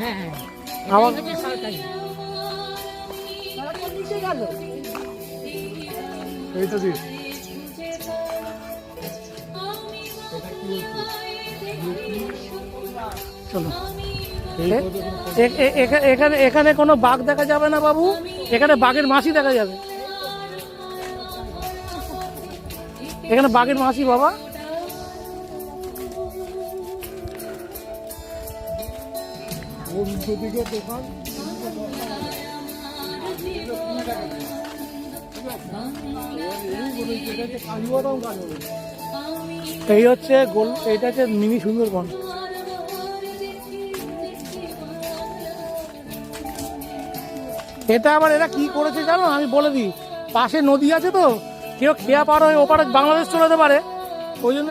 হ্যাঁ হ্যাঁ আমার সরকারি এই তো দিস চলো এখানে এখানে কোনো বাঘ দেখা যাবে না বাবু, এখানে বাঘের মাসি দেখা যাবে। এখানে বাঘের মাসি বাবা। দোকান এই হচ্ছে গোল, এটা হচ্ছে মিনি সুন্দরবন। এটা আবার এরা কি করেছে জানো, আমি বলে দিই, পাশে নদী আছে তো, কেউ খেয়া পার হয়ে ওপারে বাংলাদেশ চলে যেতে পারে, ওই জন্য